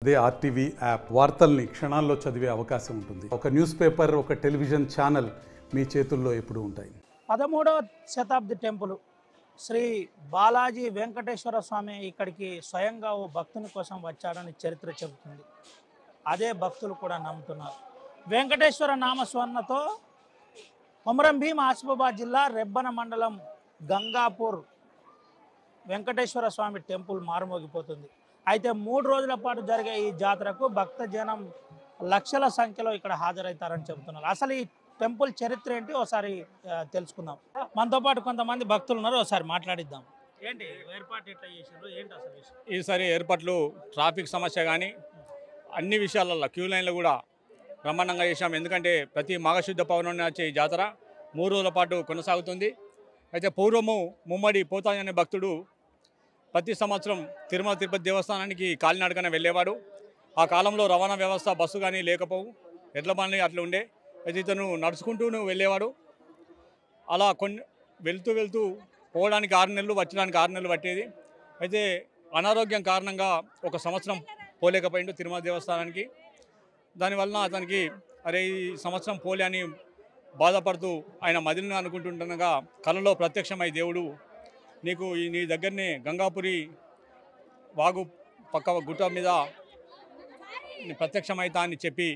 అదే RTV app వార్తల్ని క్షణాల్లో చదివే అవకాశం ఉంటుంది. ఒక న్యూస్ పేపర్, ఒక టెలివిజన్ ఛానల్ మీ చేతుల్లో ఎప్పుడూ ఉంటాయి. 13వ శతాబ్ది టెంపుల్ శ్రీ బాలాజీ వెంకటేశ్వర స్వామి ఇక్కడికి స్వయంగా ఓ భక్తుని కోసం వచ్చాడని చరిత్ర చెబుతుంది. అదే భక్తులు కూడా నమ్ముతున్నారు. వెంకటేశ్వర నామస్మరణతో కొమరం భీం ఆసిఫాబాద్ జిల్లా రెబ్బన మండలం గంగాపూర్ వెంకటేశ్వర స్వామి టెంపుల్ మారుమోగిపోతుంది. అయితే 3 రోజుల పాటు జరిగే ఈ జాతరకు భక్తజనం లక్షల సంఖ్యలో ఇక్కడ హాజరవుతారని చెబుతున్నారు. అసలు ఈ టెంపుల్ చరిత్ర ఏంటి ఒకసారి తెలుసుకుందాం. మనతో పాటు కొంతమంది భక్తులు ఉన్నారు, ఒకసారి మాట్లాడిద్దాం. ఏంటి ఏర్పాటు ఎట్లా చేశారు, ఏంటి అసలు విషయం? ఈసారి ఏర్పాట్లు ట్రాఫిక్ సమస్య కానీ అన్ని విషయాలలో క్యూ లైన్లు కూడా బ్రహ్మాండంగా చేశాం. ఎందుకంటే ప్రతి మాఘశుద్ధ పౌర్ణమి వచ్చే ఈ జాతర 3 రోజుల పాటు కొనసాగుతుంది. అయితే పూర్వము ముమ్మడి పోతాయి అనే భక్తుడు ప్రతి సంవత్సరం తిరుమల తిరుపతి దేవస్థానానికి కాలినడకన వెళ్ళేవాడు. ఆ కాలంలో రవాణా వ్యవస్థ బస్సు కానీ లేకపోవు, ఎడ్ల బండ్లు అట్లా ఉండే. అయితే ఇతను నడుచుకుంటూ వెళ్ళేవాడు. అలా వెళ్తూ పోవడానికి 6 నెలలు, వచ్చడానికి 6 నెలలు పట్టేది. అయితే అనారోగ్యం కారణంగా ఒక సంవత్సరం పోలేకపోయిండు తిరుమల దేవస్థానానికి. దానివల్ల అతనికి అరే ఈ సంవత్సరం పోలే అని బాధపడుతూ ఆయన మదిలిని అనుకుంటుండగా కలలో ప్రత్యక్షమై దేవుడు నీకు నీ దగ్గరనే గంగాపురి వాగు పక్క గుట్ట మీద ప్రత్యక్షమైతా అని చెప్పి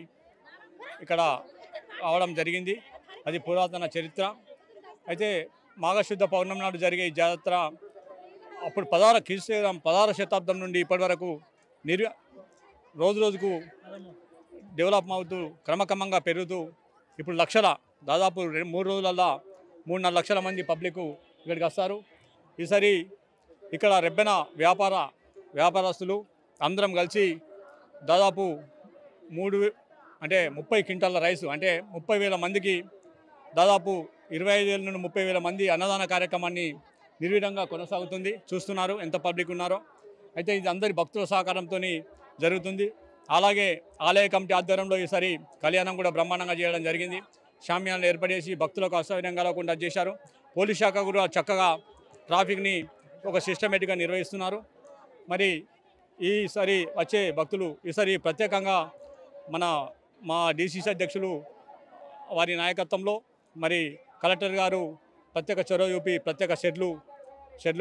ఇక్కడ రావడం జరిగింది. అది పురాతన చరిత్ర. అయితే మాఘశుద్ధ పౌర్ణమి నాడు జరిగే ఈ జాతర అప్పుడు 16వ శతాబ్దం నుండి ఇప్పటి వరకు రోజు రోజుకు డెవలప్ అవుతూ క్రమక్రమంగా పెరుగుతూ ఇప్పుడు దాదాపు 3 రోజులల్లో 3-4 లక్షల మంది పబ్లిక్ ఇక్కడికి వస్తారు. ఈసారి ఇక్కడ రెబ్బెన వ్యాపారస్తులు అందరం కలిసి దాదాపు 30 క్వింటాల రైసు అంటే 30,000 మందికి దాదాపు 25,000 నుండి 30,000 మంది అన్నదాన కార్యక్రమాన్ని నిర్విఘ్నంగా కొనసాగుతుంది. చూస్తున్నారు ఎంత పబ్లిక్ ఉన్నారో. అయితే ఇది అందరి భక్తుల సహకారంతో జరుగుతుంది. అలాగే ఆలయ కమిటీ ఆధ్వర్యంలో ఈసారి కళ్యాణం కూడా బ్రహ్మాండంగా చేయడం జరిగింది. షామ్యాలను ఏర్పడేసి భక్తులకు అసౌకర్యం కలగకుండా చేశారు. పోలీస్ శాఖ కూడా చక్కగా ట్రాఫిక్ని ఒక సిస్టమేటిక్గా నిర్వహిస్తున్నారు. మరి ఈసారి వచ్చే భక్తులు ఈసారి ప్రత్యేకంగా మా డీసీసీ అధ్యక్షులు వారి నాయకత్వంలో మరి కలెక్టర్ గారు ప్రత్యేక చొరవ చూపి ప్రత్యేక షెడ్లు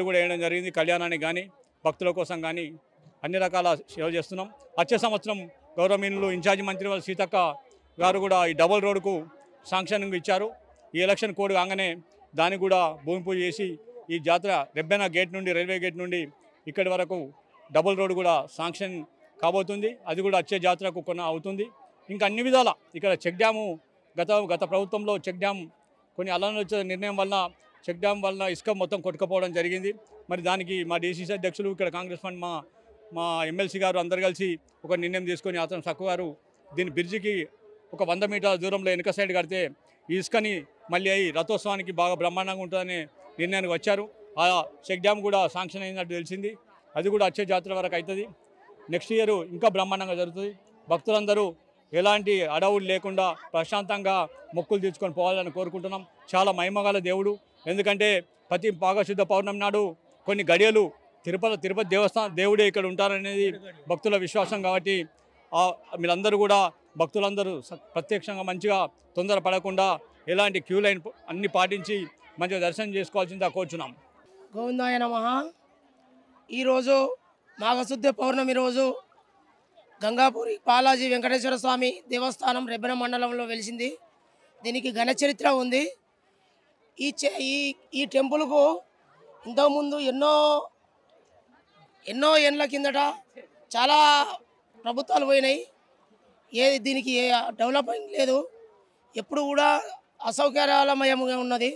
కూడా వేయడం జరిగింది. కళ్యాణానికి కానీ భక్తుల కోసం కానీ అన్ని రకాల సేవ చేస్తున్నాం. వచ్చే సంవత్సరం గౌరవనీయులు ఇన్ఛార్జి మంత్రి సీతక్క గారు కూడా ఈ డబుల్ రోడ్డుకు శాంక్షనింగ్ ఇచ్చారు. ఈ ఎలక్షన్ కోడ్ కాగానే దానికి కూడా భూమి పూజ చేసి ఈ జాతర రెబ్బెన గేట్ నుండి రైల్వే గేట్ నుండి ఇక్కడి వరకు డబుల్ రోడ్ కూడా శాంక్షన్ కాబోతుంది. అది కూడా వచ్చే జాతరకు అవుతుంది. ఇంకా అన్ని విధాల ఇక్కడ చెక్ డ్యాము గత ప్రభుత్వంలో చెక్ డ్యామ్ కొన్ని అలనొచ్చే నిర్ణయం వల్ల చెక్ డ్యామ్ వల్ల ఇసుక మొత్తం కొట్టుకుపోవడం జరిగింది. మరి దానికి మా డీసీసీ అధ్యక్షులు ఇక్కడ కాంగ్రెస్ ఫండ్ మా ఎమ్మెల్సీ గారు అందరు కలిసి ఒక నిర్ణయం తీసుకొని అతను సక్కు గారు దీని బ్రిడ్జికి ఒక 100 మీటర్ల దూరంలో వెనుక సైడ్ కడితే ఈ ఇసుకని మళ్ళీ అయ్యి రథోత్సవానికి బాగా బ్రహ్మాండంగా ఉంటుందని నిర్ణయానికి వచ్చారు. ఆ చెక్ డ్యామ్ కూడా శాంక్షన్ అయినట్టు తెలిసింది. అది కూడా వచ్చే జాతర వరకు అవుతుంది. నెక్స్ట్ ఇయర్ ఇంకా బ్రహ్మాండంగా జరుగుతుంది. భక్తులందరూ ఎలాంటి అడవులు లేకుండా ప్రశాంతంగా మొక్కులు తీర్చుకొని పోవాలని కోరుకుంటున్నాం. చాలా మహిమగల దేవుడు. ఎందుకంటే ప్రతి మాఘశుద్ధ పౌర్ణమి నాడు కొన్ని గడియలు తిరుపతి దేవస్థానం దేవుడే ఇక్కడ ఉంటారనేది భక్తుల విశ్వాసం. కాబట్టి మీరందరూ కూడా భక్తులందరూ ప్రత్యక్షంగా మంచిగా తొందర పడకుండా ఎలాంటి క్యూ లైన్ అన్ని పాటించి మంచిగా దర్శనం చేసుకోవాల్సిందిగా కోరుచున్నాం. గోవిందాయ నమః. ఈరోజు మాఘశుద్ధ పౌర్ణమి రోజు గంగాపూరి బాలాజీ వెంకటేశ్వర స్వామి దేవస్థానం రెబ్బెన మండలంలో వెలిసింది. దీనికి ఘన చరిత్ర ఉంది. ఈ టెంపుల్కు ఇంతకుముందు ఎన్నో ఏళ్ళ కిందట చాలా ప్రభుత్వాలు పోయినాయి. దీనికి డెవలప్మెంట్ లేదు. ఎప్పుడు కూడా అసౌకర్యాలమయంగా ఉన్నది.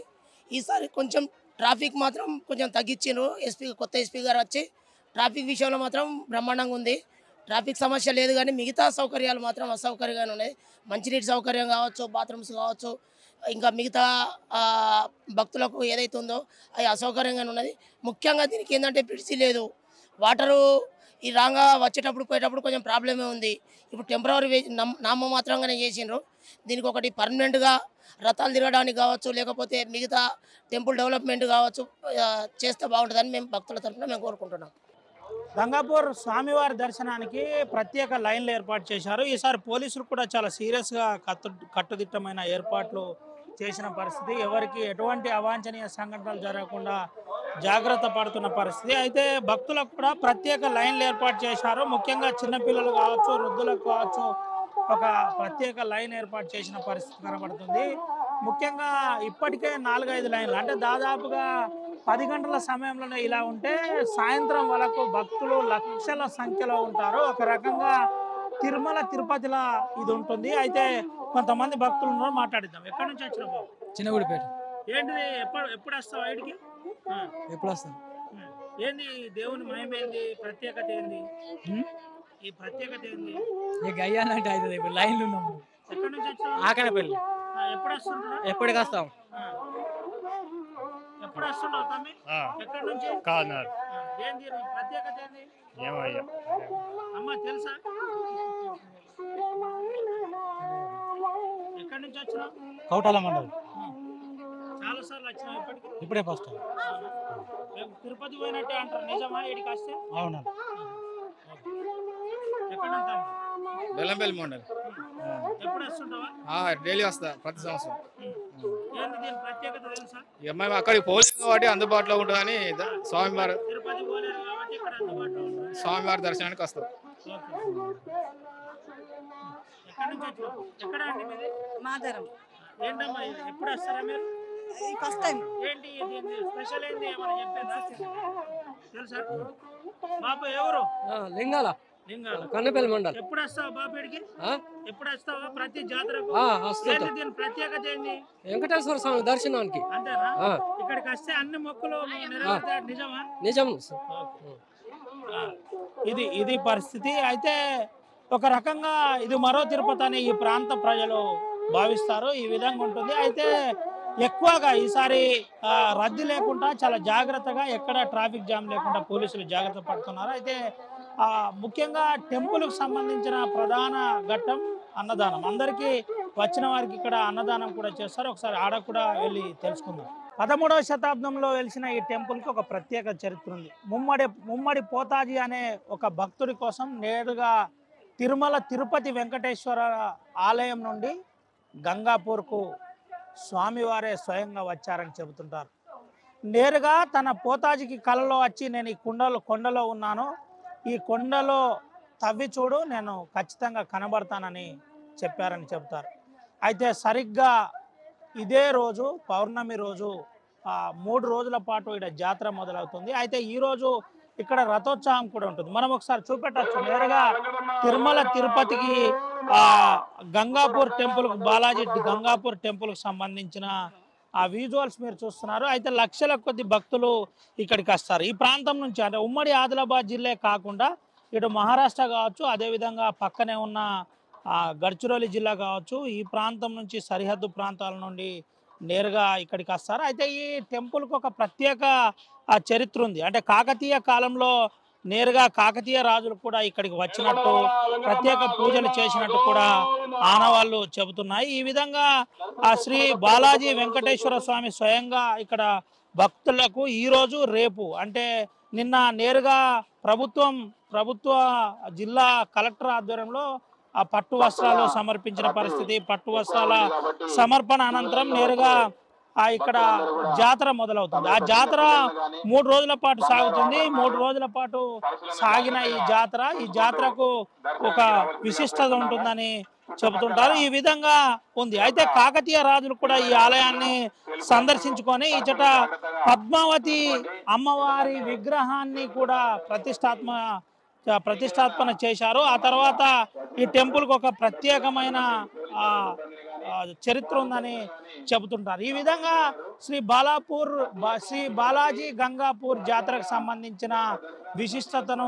ఈసారి కొంచెం ట్రాఫిక్ మాత్రం కొంచెం తగ్గించారు. కొత్త ఎస్పీ గారు వచ్చి ట్రాఫిక్ విషయంలో మాత్రం బ్రహ్మాండంగా ఉంది. ట్రాఫిక్ సమస్య లేదు, కానీ మిగతా సౌకర్యాలు మాత్రం అసౌకర్యంగానే ఉన్నాయి. మంచినీటి సౌకర్యం కావచ్చు, బాత్రూమ్స్ కావచ్చు, ఇంకా మిగతా భక్తులకు ఏదైతే ఉందో అది అసౌకర్యంగానే ఉన్నది. ముఖ్యంగా దీనికి ఏంటంటే బ్రిడ్జి లేదు. వాటరు ఈ రాంగా వచ్చేటప్పుడు పోయేటప్పుడు కొంచెం ప్రాబ్లమే ఉంది. ఇప్పుడు టెంపరరీ నామమాత్రంగానే చేసిండ్రు. దీనికి ఒకటి పర్మనెంట్గా రథాలు తిరగడానికి కావచ్చు, లేకపోతే మిగతా టెంపుల్ డెవలప్మెంట్ కావచ్చు చేస్తే బాగుంటుందని మేము భక్తుల తరఫున మేము కోరుకుంటున్నాం. గంగాపూర్ స్వామివారి దర్శనానికి ప్రత్యేక లైన్లు ఏర్పాటు చేశారు. ఈసారి పోలీసులు కూడా చాలా సీరియస్గా కట్టుదిట్టమైన ఏర్పాట్లు చేసిన పరిస్థితి. ఎవరికి ఎటువంటి అవాంఛనీయ సంఘటనలు జరగకుండా జాగ్రత్త పడుతున్న పరిస్థితి. అయితే భక్తులకు కూడా ప్రత్యేక లైన్లు ఏర్పాటు చేశారు. ముఖ్యంగా చిన్నపిల్లలు కావచ్చు, వృద్ధులకు కావచ్చు, ఒక ప్రత్యేక లైన్ ఏర్పాటు చేసిన పరిస్థితి కనబడుతుంది. ముఖ్యంగా ఇప్పటికే 4-5 లైన్లు, అంటే దాదాపుగా 10 గంటల సమయంలోనే ఇలా ఉంటే సాయంత్రం వరకు భక్తులు లక్షల సంఖ్యలో ఉంటారు. ఒక రకంగా తిరుమల తిరుపతిలా ఇది ఉంటుంది. అయితే కొంతమంది భక్తులు ఉన్నారు, మాట్లాడిద్దాం. ఎక్కడి నుంచి వచ్చిన బాబు? చిన్నగుడిపేట. ఏంటిది? ఎప్పుడు వస్తావు బయటికి? ఎప్పుడు వస్తాను? ఏంది దేవుని మహిమ ఏంది? ప్రత్యేకత ఏంది? ఈ ప్రత్యేకత ఏంది? ఇక అయ్యానంటే అవుతుంది. ఇప్పుడు లైన్లు ఉన్నాము. ఎక్కడి నుంచి వచ్చినావు? ఆకనపల్లి. ఎప్పుడు వస్తుంటావు? ఎప్పటికి వస్తాం? ఎప్పుడు వస్తుంటావు తమ్మి? ఎక్కడి నుంచి? కాదన్నారు ఏంది ప్రత్యేకత ఏంది? ఏమయ్యా అమ్మ తెలుసా? ఎక్కడి నుంచి వచ్చినావు? కౌటాల మండలం. చాలా సార్లు వచ్చినావు ఇప్పటికి? ఇప్పుడే ఫస్ట్. తిరుపతి పోయినట్టే అంటారు, నిజమా? ఇక్కడికి వస్తే అవునా? ఎక్కడ ఉంటాం? బెల్లంపల్లి మండలి. ఎప్పుడు వస్తుంటావా? డైలీ వస్తా, ప్రతి సంవత్సరం. ఏంది దీని ప్రత్యేకత తెలుసా? మేము అక్కడికి పోలేము కాబట్టి అందుబాటులో ఉంటుందని స్వామివారి తిరుపతి పోలేరు కాబట్టి ఇక్కడ అందుబాటులో ఉంటుంది. స్వామివారి దర్శనానికి వస్తాం. ఎక్కడి నుంచి వచ్చావు? ఎక్కడ అండి మీది? మాదరం. ఏంటమ్మా ఇది? ఎప్పుడు వస్తారా మీరు? First time. ఏంటి దీని స్పెషల్ ఏంది? ఏమైనా చెప్పేదా? తెలుసా బాబు? ఎవరు? లింగాల లింగాల. కన్నపల్లి మండలం. ఎప్పుడు వస్తావు బాబు ఇక్కడికి? ఎప్పుడు వస్తావా? ప్రతి జాతరకు వస్తుంటా. ఏంటి దీని ప్రత్యేకత ఏంది? వెంకటేశ్వర స్వామి దర్శనానికి. అంతేనా? ఇక్కడికి వస్తే అన్ని మొక్కులు నెరవేరుతాయి, నిజమా? నిజం. ఇది పరిస్థితి. అయితే ఒక రకంగా ఇది మరో తిరుపతి అని ఈ ప్రాంత ప్రజలు భావిస్తారు. ఈ విధంగా ఉంటుంది. అయితే ఎక్కువగా ఈసారి రద్దీ లేకుండా చాలా జాగ్రత్తగా, ఎక్కడ ట్రాఫిక్ జామ్ లేకుండా పోలీసులు జాగ్రత్త పడుతున్నారు. అయితే ముఖ్యంగా టెంపుల్కి సంబంధించిన ప్రధాన ఘట్టం అన్నదానం. అందరికీ వచ్చిన వారికి ఇక్కడ అన్నదానం కూడా చేస్తారు. ఒకసారి ఆడ కూడా వెళ్ళి తెలుసుకుందాం. 13వ శతాబ్దంలో వెలిసిన ఈ టెంపుల్కి ఒక ప్రత్యేక చరిత్ర ఉంది. ముమ్మడి పోతాజీ అనే ఒక భక్తుడి కోసం నేరుగా తిరుమల తిరుపతి వెంకటేశ్వర ఆలయం నుండి గంగాపూర్కు స్వామివారే స్వయంగా వచ్చారని చెబుతుంటారు. నేరుగా తన పోతాజీకి కలలో వచ్చి, నేను ఈ కొండలో ఉన్నాను, ఈ కొండలో తవ్వి చూడు, నేను ఖచ్చితంగా కనబడతానని చెప్పారని చెబుతారు. అయితే సరిగ్గా ఇదే రోజు పౌర్ణమి రోజు 3 రోజుల పాటు ఇక్కడ జాతర మొదలవుతుంది. అయితే ఈరోజు ఇక్కడ రథోత్సవం కూడా ఉంటుంది. మనం ఒకసారి చూపెట్టచ్చు. నేరుగా తిరుమల తిరుపతికి గంగాపూర్ టెంపుల్, బాలాజీ గంగాపూర్ టెంపుల్కి సంబంధించిన ఆ విజువల్స్ మీరు చూస్తున్నారు. అయితే లక్షల కొద్ది భక్తులు ఇక్కడికి వస్తారు. ఈ ప్రాంతం నుంచి, అంటే ఉమ్మడి ఆదిలాబాద్ జిల్లా కాకుండా ఇటు మహారాష్ట్ర కావచ్చు, అదేవిధంగా పక్కనే ఉన్న గడ్చిరోలి జిల్లా కావచ్చు, ఈ ప్రాంతం నుంచి సరిహద్దు ప్రాంతాల నుండి నేరుగా ఇక్కడికి వస్తారు. అయితే ఈ టెంపుల్కి ఒక ప్రత్యేక చరిత్ర ఉంది. అంటే కాకతీయ కాలంలో నేరుగా కాకతీయ రాజులు కూడా ఇక్కడికి వచ్చినట్టు, ప్రత్యేక పూజలు చేసినట్టు కూడా ఆనవాళ్ళు చెబుతున్నాయి. ఈ విధంగా శ్రీ బాలాజీ వెంకటేశ్వర స్వామి స్వయంగా ఇక్కడ భక్తులకు ఈరోజు రేపు, అంటే నిన్న నేరుగా ప్రభుత్వ జిల్లా కలెక్టర్ ఆధ్వర్యంలో ఆ పట్టు వస్త్రాలు సమర్పించిన పరిస్థితి. పట్టు వస్త్రాల సమర్పణ అనంతరం నేరుగా ఇక్కడ జాతర మొదలవుతుంది. ఆ జాతర 3 రోజుల పాటు సాగుతుంది. 3 రోజుల పాటు సాగిన ఈ జాతరకు ఒక విశిష్టత ఉంటుందని చెబుతుంటారు. ఈ విధంగా ఉంది. అయితే కాకతీయ రాజులు కూడా ఈ ఆలయాన్ని సందర్శించుకొని ఇచ్చట పద్మావతి అమ్మవారి విగ్రహాన్ని కూడా ప్రతిష్టాపన చేశారు. ఆ తర్వాత ఈ టెంపుల్కి ఒక ప్రత్యేకమైన చరిత్ర ఉందని చెబుతుంటారు. ఈ విధంగా శ్రీ బాలాజీ గంగాపూర్ జాతరకు సంబంధించిన విశిష్టతను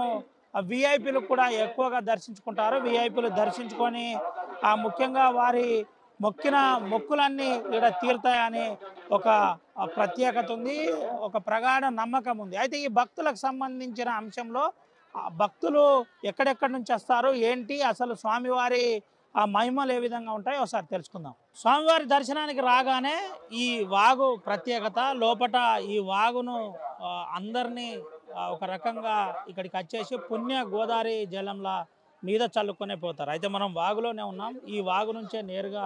విఐపీలు కూడా ఎక్కువగా దర్శించుకుంటారు. విఐపీలు దర్శించుకొని ముఖ్యంగా వారి మొక్కులన్నీ ఇక్కడ తీరుతాయని ఒక ప్రత్యేకత ఉంది, ఒక ప్రగాఢ నమ్మకం ఉంది. అయితే ఈ భక్తులకు సంబంధించిన అంశంలో భక్తులు ఎక్కడెక్కడి నుంచి వస్తారు, ఏంటి అసలు స్వామివారి మహిమలు ఏ విధంగా ఉంటాయో ఒకసారి తెలుసుకుందాం. స్వామివారి దర్శనానికి రాగానే ఈ వాగు ప్రత్యేకత, లోపట ఈ వాగును అందరినీ ఒక రకంగా ఇక్కడికి వచ్చేసి పుణ్య గోదావరి జలంలా మీద చల్లుకొనే పోతారు. అయితే మనం వాగులోనే ఉన్నాం. ఈ వాగు నుంచే నేరుగా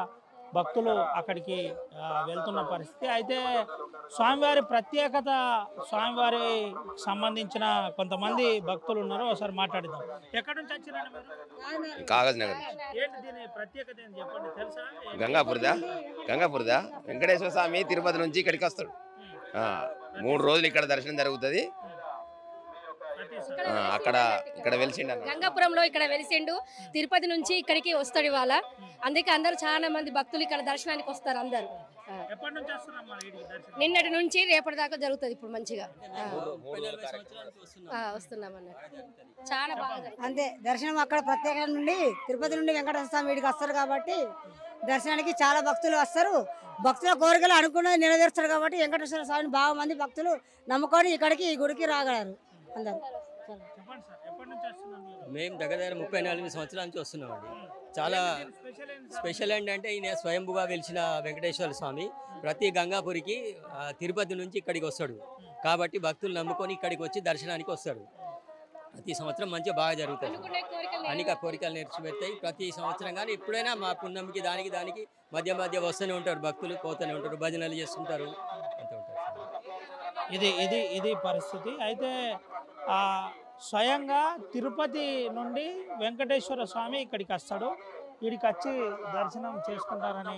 భక్తులు అక్కడికి వెళ్తున్న పరిస్థితి. అయితే స్వామివారి ప్రత్యేకత, స్వామివారి సంబంధించిన కొంతమంది భక్తులు ఉన్నారు, ఒకసారి మాట్లాడిద్దాం. ఎక్కడి నుంచి వచ్చిరండి మీరు? కాగజ్ నగర్. ఏంటి దీని ప్రత్యేకత ఏంటి చెప్పండి, తెలుసా? గంగాపురదా వెంకటేశ్వర స్వామి తిరుపతి నుంచి ఇక్కడికి వస్తాడు. 3 రోజులు ఇక్కడ దర్శనం జరుగుతుంది. ఇక్కడ వెలిసిండు, గంగాపురంలో ఇక్కడ వెలిసిండు. తిరుపతి నుంచి ఇక్కడికి వస్తాడు ఇవాళ. అందుకే అందరూ చాలా మంది భక్తులు ఇక్కడ దర్శనానికి వస్తారు. అందరు నిన్నటి నుంచి రేపటి దాకా జరుగుతుంది. ఇప్పుడు మంచిగా వస్తున్నాం అన్నట్టు, చాలా బాగా. అంతే దర్శనం అక్కడ ప్రత్యేకత నుండి తిరుపతి నుండి వెంకటేశ్వర స్వామి వీడికి వస్తారు కాబట్టి దర్శనానికి చాలా భక్తులు వస్తారు. భక్తుల కోరికలు అనుకున్నది నెరవేరుస్తారు కాబట్టి వెంకటేశ్వర స్వామిని బాగా మంది భక్తులు నమ్ముకొని ఇక్కడికి ఈ గుడికి రాగలరు అందరు. మేము దగ్గర 34 సంవత్సరాల నుంచి వస్తున్నామండి. చాలా స్పెషల్ ఏంటంటే ఈయన స్వయంభుగా వెలిసిన వెంకటేశ్వర స్వామి ప్రతి గంగాపురికి తిరుపతి నుంచి ఇక్కడికి వస్తాడు కాబట్టి భక్తులు నమ్ముకొని ఇక్కడికి వచ్చి దర్శనానికి వస్తాడు. ప్రతి సంవత్సరం మంచిగా బాగా జరుగుతుంది. అనేక కోరికలు నెరవేరుతాయి ప్రతి సంవత్సరం. కానీ ఎప్పుడైనా మా పుణ్యంకి దానికి మధ్య మధ్య వస్తూనే ఉంటారు భక్తులు, పోతూనే ఉంటారు, భజనలు చేస్తుంటారు, అంతే ఉంటారు. ఇది పరిస్థితి. అయితే స్వయంగా తిరుపతి నుండి వెంకటేశ్వర స్వామి ఇక్కడికి వస్తాడు. వీడికి వచ్చి దర్శనం చేసుకుంటారని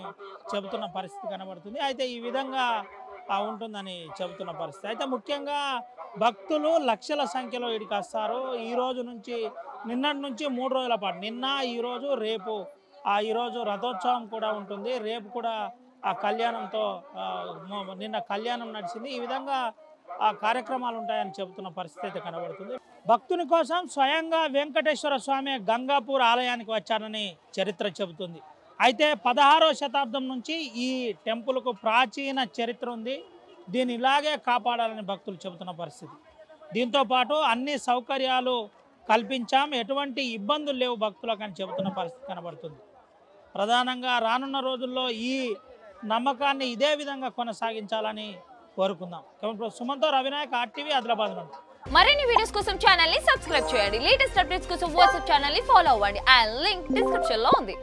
చెబుతున్న పరిస్థితి కనబడుతుంది. అయితే ఈ విధంగా ఉంటుందని చెబుతున్న పరిస్థితి. అయితే ముఖ్యంగా భక్తులు లక్షల సంఖ్యలో వీడికి వస్తారు. ఈ రోజు నుంచి నిన్నటి నుంచి 3 రోజుల పాటు, నిన్న, ఈరోజు, రేపు, ఈరోజు రథోత్సవం కూడా ఉంటుంది. రేపు కూడా ఆ కళ్యాణంతో నిన్న కళ్యాణం నడిచింది. ఈ విధంగా కార్యక్రమాలు ఉంటాయని చెబుతున్న పరిస్థితి అయితే కనబడుతుంది. భక్తుని కోసం స్వయంగా వెంకటేశ్వర స్వామి గంగాపూర్ ఆలయానికి వచ్చారని చరిత్ర చెబుతుంది. అయితే 16వ శతాబ్దం నుంచి ఈ టెంపుల్కు ప్రాచీన చరిత్ర ఉంది. దీన్ని ఇలాగే కాపాడాలని భక్తులు చెబుతున్న పరిస్థితి. దీంతోపాటు అన్ని సౌకర్యాలు కల్పించాం, ఎటువంటి ఇబ్బందులు లేవు భక్తులకు అని చెబుతున్న పరిస్థితి కనబడుతుంది. ప్రధానంగా రానున్న రోజుల్లో ఈ నమ్మకాన్ని ఇదే విధంగా కొనసాగించాలని కోరుకుందాం. సుమంతో రవినాయక్, RTV, ఆదిలాబాద్ నుండి. మరిన్ని వీడియోస్ కోసం ఛానల్ ని సబ్స్క్రైబ్ చేయండి. లేటెస్ట్ అప్డేట్స్ కోసం వాట్సాప్ ఛానల్ ని ఫాలో అవ్వండి. ఆ లింక్ డిస్క్రిప్షన్ లో ఉంది.